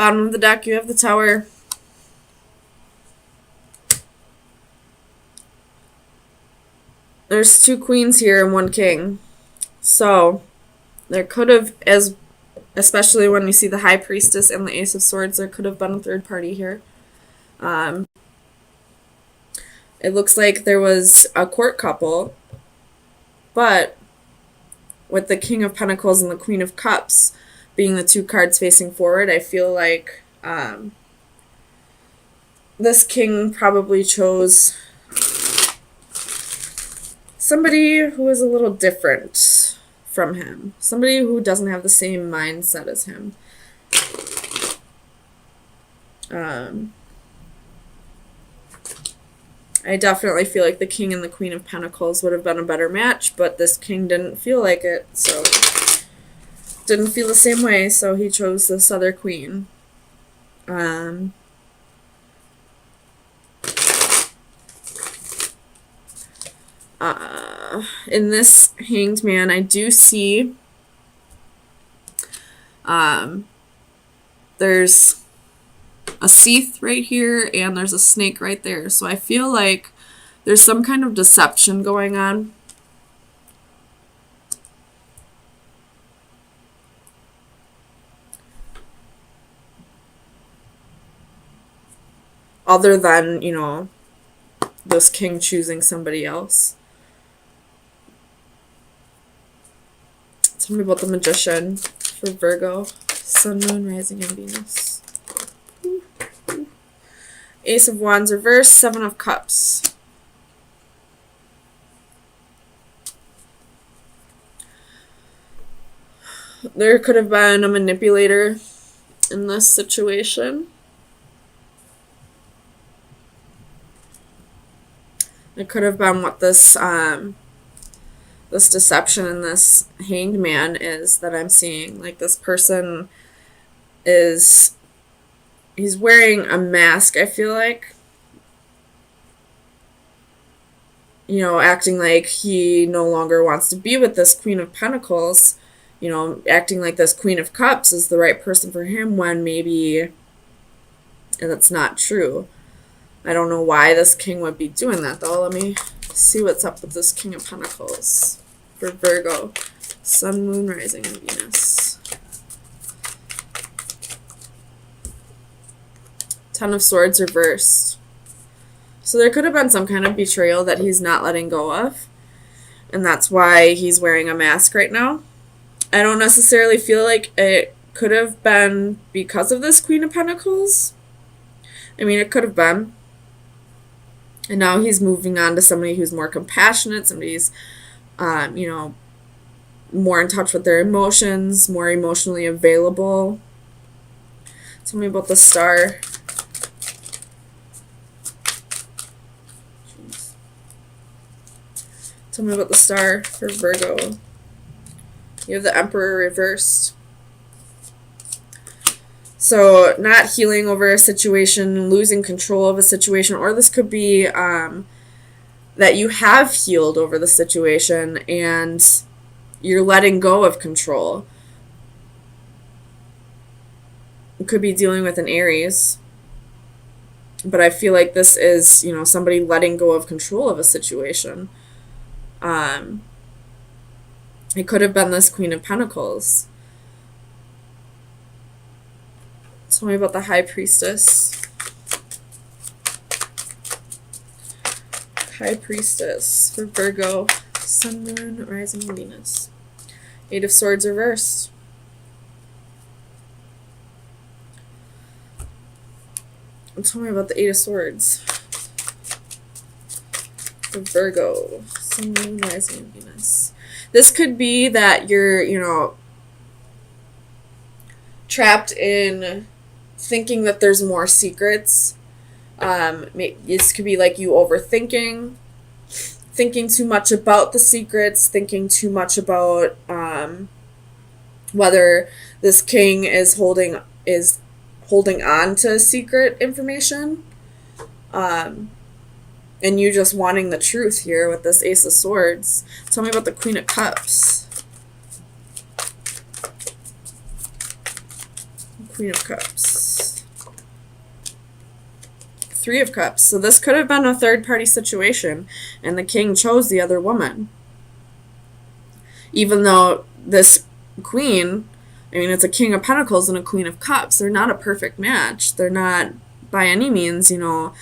Bottom of the deck, you have the Tower. There's 2 queens here and 1 king. So, there could have, especially when we see the High Priestess and the Ace of Swords, there could have been a third party here. It looks like there was a court couple, but with the King of Pentacles and the Queen of Cups being the 2 cards facing forward, I feel like this king probably chose somebody who is a little different from him. Somebody who doesn't have the same mindset as him. I definitely feel like the King and the Queen of Pentacles would have been a better match, but this king didn't feel like it, so didn't feel the same way, so he chose this other queen. In this Hanged Man, I do see there's a Seath right here, and there's a snake right there. So I feel like there's some kind of deception going on. Other than, you know, this king choosing somebody else. Tell me about the Magician for Virgo. Sun, Moon, Rising, and Venus. Ace of Wands reversed, 7 of Cups. There could have been a manipulator in this situation. It could have been what this this deception in this Hanged Man is that I'm seeing. Like, this person is, he's wearing a mask, I feel like. You know, acting like he no longer wants to be with this Queen of Pentacles. You know, acting like this Queen of Cups is the right person for him when maybe that's not true. I don't know why this king would be doing that, though. Let me see what's up with this King of Pentacles for Virgo. Sun, Moon, Rising, and Venus. 10 of Swords reversed. So there could have been some kind of betrayal that he's not letting go of. And that's why he's wearing a mask right now. I don't necessarily feel like it could have been because of this Queen of Pentacles. I mean, it could have been. And now he's moving on to somebody who's more compassionate, somebody who's, you know, more in touch with their emotions, more emotionally available. Tell me about the Star. Jeez. Tell me about the Star for Virgo. You have the Emperor reversed. So, not healing over a situation, losing control of a situation, or this could be that you have healed over the situation and you're letting go of control. It could be dealing with an Aries. But I feel like this is, you know, somebody letting go of control of a situation. It could have been this Queen of Pentacles. Tell me about the High Priestess. High Priestess for Virgo. Sun, Moon, Rising, and Venus. 8 of Swords reversed. Tell me about the 8 of Swords for Virgo. Sun, Moon, Rising, and Venus. This could be that you're, you know, trapped in thinking that there's more secrets. This could be like you overthinking, thinking too much about the secrets, thinking too much about whether this king is holding on to secret information, and you just wanting the truth here with this Ace of Swords. Tell me about the Queen of Cups. Queen of Cups. Three of Cups. So this could have been a third-party situation, and the king chose the other woman. Even though this queen, I mean, it's a King of Pentacles and a Queen of Cups. They're not a perfect match. They're not, by any means, a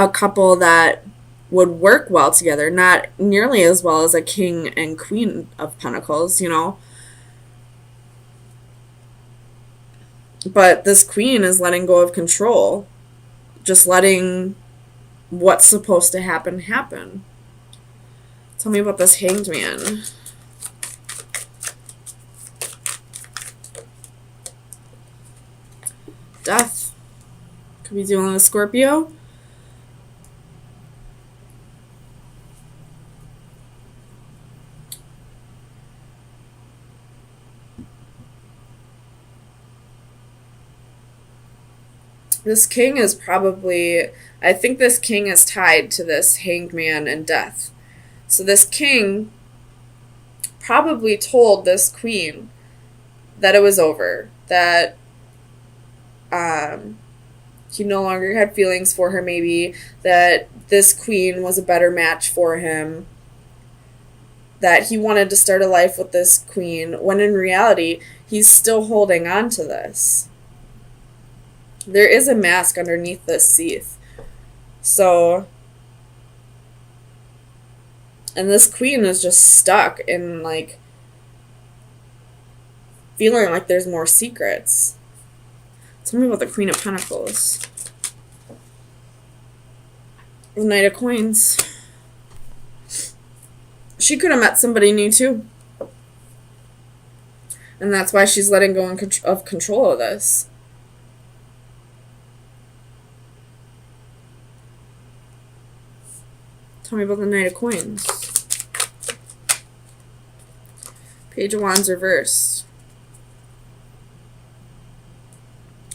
couple that would work well together. Not nearly as well as a King and Queen of Pentacles, But this queen is letting go of control. Just letting what's supposed to happen happen. Tell me about this Hanged Man. Death. Could be dealing with Scorpio. This king is probably, I think this king is tied to this Hanged Man and death. So this king probably told this queen that it was over, that he no longer had feelings for her, maybe, that this queen was a better match for him, that he wanted to start a life with this queen, when in reality, he's still holding on to this. There is a mask underneath this sheath. So, and this queen is just stuck in, feeling like there's more secrets. Tell me about the Queen of Pentacles. The Knight of Coins. She could have met somebody new, too. And that's why she's letting go of control of this. Tell me about the Knight of Coins. Page of Wands reversed.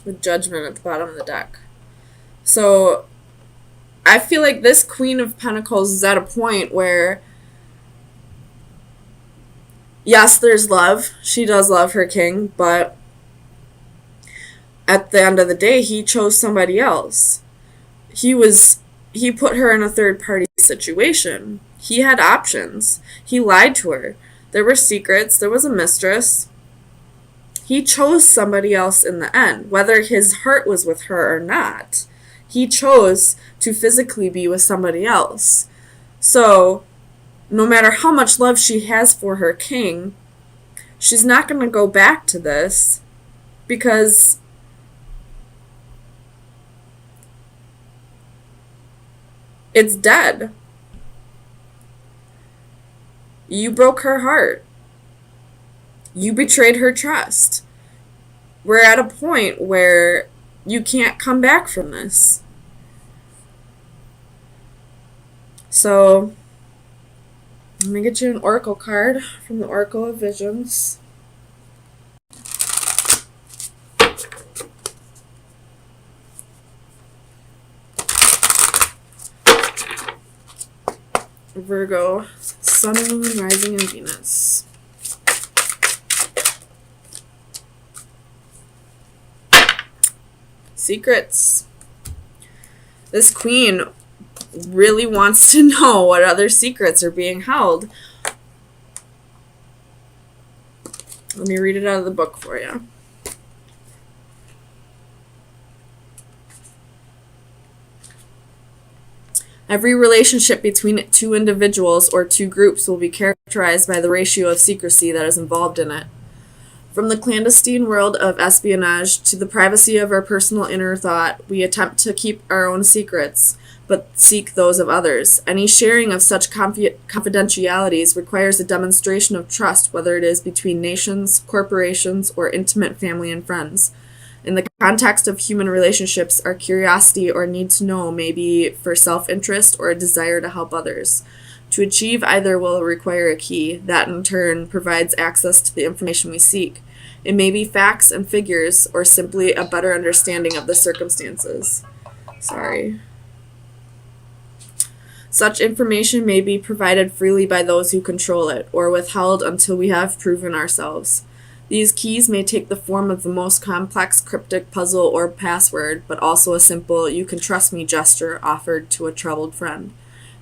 With Judgment at the bottom of the deck. So, I feel like this Queen of Pentacles is at a point where, yes, there's love. She does love her king, but at the end of the day, he chose somebody else. He put her in a third-party situation. He had options. He lied to her. There were secrets. There was a mistress. He chose somebody else in the end, whether his heart was with her or not. He chose to physically be with somebody else. So, no matter how much love she has for her king, she's not going to go back to this because it's dead. You broke her heart. You betrayed her trust. We're at a point where you can't come back from this. So, let me get you an oracle card from the Oracle of Visions. Virgo, Sun, Moon, Rising, and Venus. Secrets. This queen really wants to know what other secrets are being held. Let me read it out of the book for you. Every relationship between two individuals or two groups will be characterized by the ratio of secrecy that is involved in it. From the clandestine world of espionage to the privacy of our personal inner thought, we attempt to keep our own secrets, but seek those of others. Any sharing of such confidentialities requires a demonstration of trust, whether it is between nations, corporations, or intimate family and friends. In the context of human relationships, our curiosity or need to know may be for self-interest or a desire to help others. To achieve either will require a key that in turn provides access to the information we seek. It may be facts and figures or simply a better understanding of the circumstances. Such information may be provided freely by those who control it or withheld until we have proven ourselves. These keys may take the form of the most complex cryptic puzzle or password, but also a simple "you can trust me" gesture offered to a troubled friend.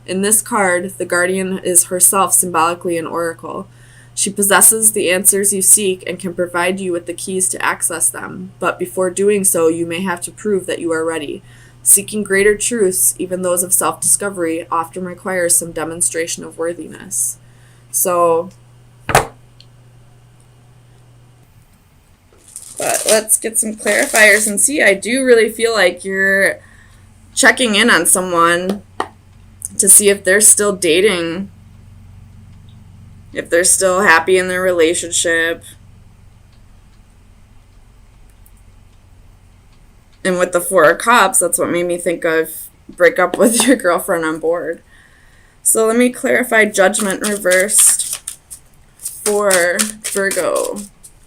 In this card, the guardian is herself symbolically an oracle. She possesses the answers you seek and can provide you with the keys to access them, but before doing so, you may have to prove that you are ready. Seeking greater truths, even those of self-discovery, often requires some demonstration of worthiness. So, but let's get some clarifiers and see. I do really feel like you're checking in on someone to see if they're still dating, if they're still happy in their relationship. And with the Four of Cups, that's what made me think of break up with your girlfriend on board. So let me clarify Judgment reversed for Virgo,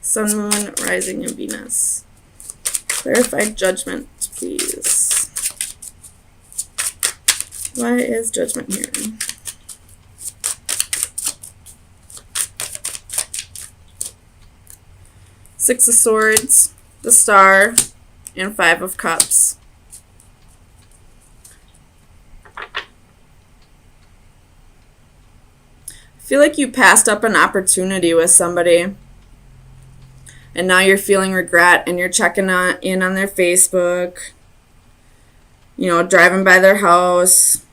Sun, Moon, Rising, and Venus. Clarify Judgment, please. Why is Judgment here? Six of Swords, the Star, and Five of Cups. I feel like you passed up an opportunity with somebody, and now you're feeling regret, and you're checking in on their Facebook, driving by their house,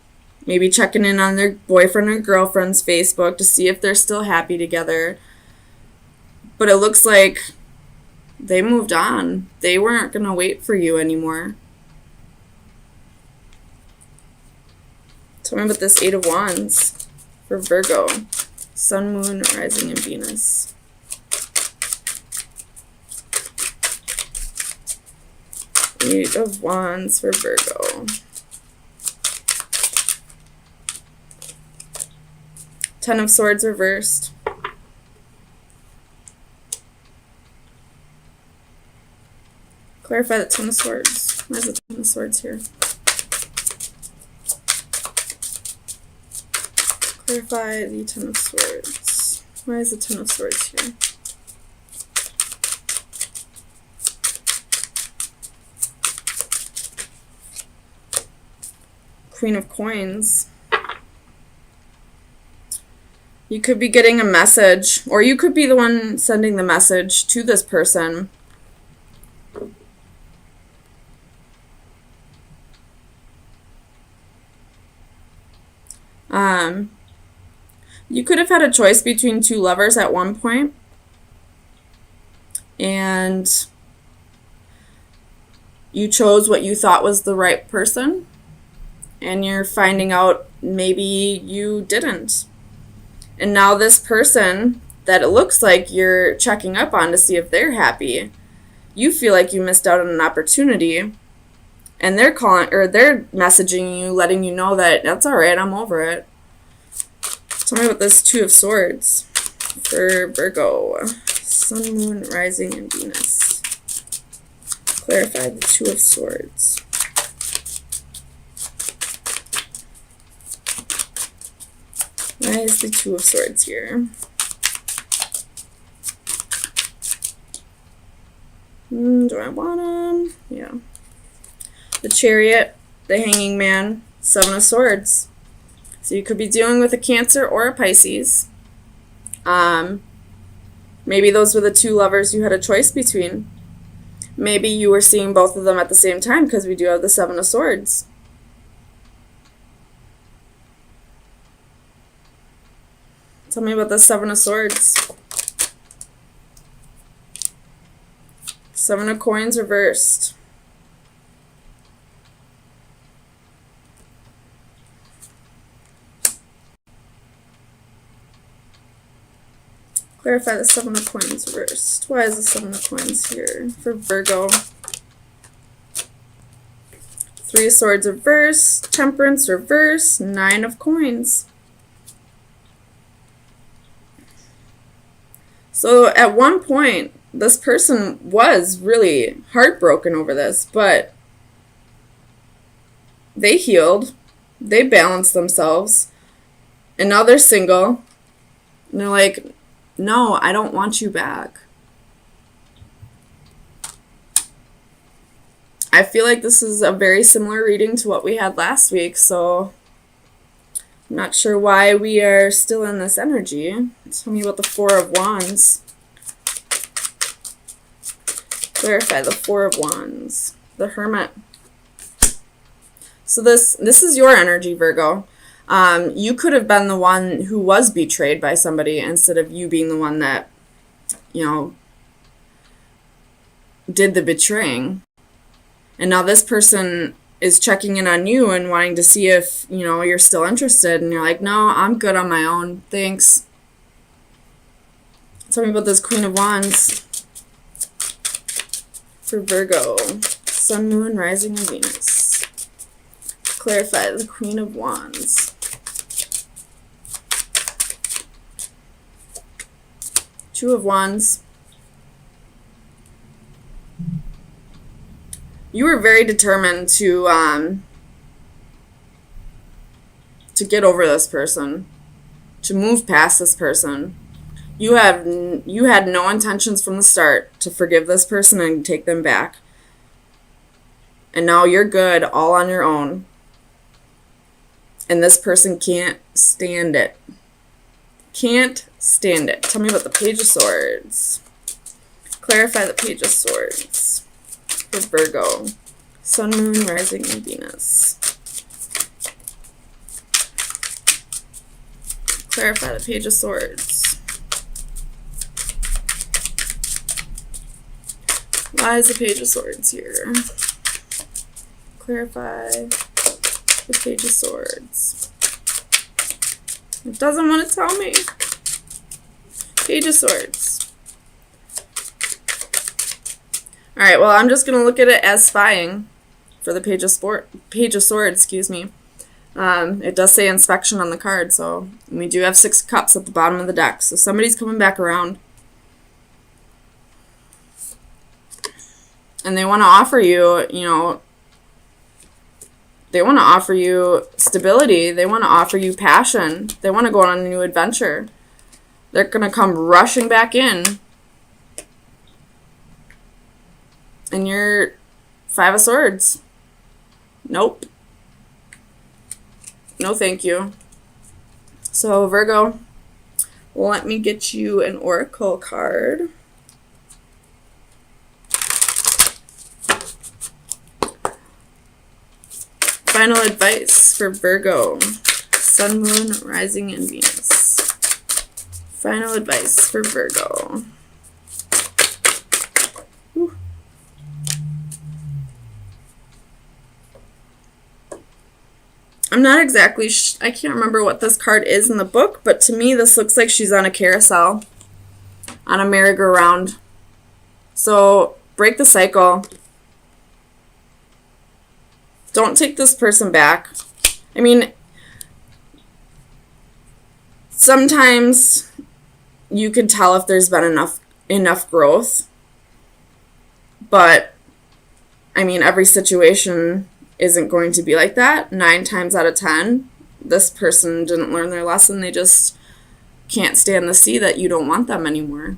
maybe checking in on their boyfriend or girlfriend's Facebook to see if they're still happy together. But it looks like they moved on. They weren't going to wait for you anymore. Tell me about this Eight of Wands for Virgo, Sun, Moon, Rising, and Venus. Eight of Wands for Virgo. Ten of Swords reversed. Clarify the Ten of Swords. Why is the Ten of Swords here? Clarify the Ten of Swords. Why is the Ten of Swords here? Queen of Coins. You could be getting a message, or you could be the one sending the message to this person. You could have had a choice between two lovers at one point, and you chose what you thought was the right person, and you're finding out maybe you didn't. And now this person that it looks like you're checking up on to see if they're happy, you feel like you missed out on an opportunity, and they're calling, or they're messaging you, letting you know that that's all right, I'm over it. Tell me about this Two of Swords for Virgo, Sun, Moon, Rising, and Venus. Clarify the Two of Swords. Why is the Two of Swords here? Do I want them? Yeah. The Chariot, the Hanging Man, Seven of Swords. So you could be dealing with a Cancer or a Pisces. Maybe those were the two lovers you had a choice between. Maybe you were seeing both of them at the same time, because we do have the Seven of Swords. Tell me about the Seven of Swords. Seven of Coins reversed. Clarify the Seven of Coins reversed. Why is the Seven of Coins here for Virgo? Three of Swords reversed. Temperance reversed. Nine of Coins. So at one point, this person was really heartbroken over this, but they healed. They balanced themselves. And now they're single. And they're like, no, I don't want you back. I feel like this is a very similar reading to what we had last week, so I'm not sure why we are still in this energy. Tell me about the Four of Wands. Clarify the Four of Wands. The Hermit. So this is your energy, Virgo. You could have been the one who was betrayed by somebody instead of you being the one that, did the betraying. And now this person is checking in on you and wanting to see if, you're still interested. And you're like, no, I'm good on my own. Thanks. Tell me about this Queen of Wands for Virgo. Sun, Moon, Rising, and Venus. Clarify the Queen of Wands. Two of Wands. You were very determined to get over this person, to move past this person. You had no intentions from the start to forgive this person and take them back. And now you're good all on your own. And this person can't stand it. Can't stand it. Tell me about the Page of Swords. Clarify the Page of Swords for Virgo. Sun, Moon, Rising, and Venus. Clarify the Page of Swords. Why is the Page of Swords here? Clarify the Page of Swords. It doesn't want to tell me. Page of Swords. Alright, well, I'm just going to look at it as spying for the Page of Swords, excuse me. It does say inspection on the card, so we do have 6 cups at the bottom of the deck. So somebody's coming back around. And they want to offer you, they want to offer you stability. They want to offer you passion. They want to go on a new adventure. They're going to come rushing back in. And you're 5 of Swords. Nope. No thank you. So Virgo, let me get you an oracle card. Final advice for Virgo. Sun, Moon, Rising, and Venus. Final advice for Virgo. Whew. I'm not exactly I can't remember what this card is in the book, but to me this looks like she's on a carousel, on a merry-go-round. So break the cycle. Don't take this person back. I mean, sometimes you can tell if there's been enough growth, but I mean, every situation isn't going to be like that. 9 times out of 10, this person didn't learn their lesson. They just can't stand to see that you don't want them anymore.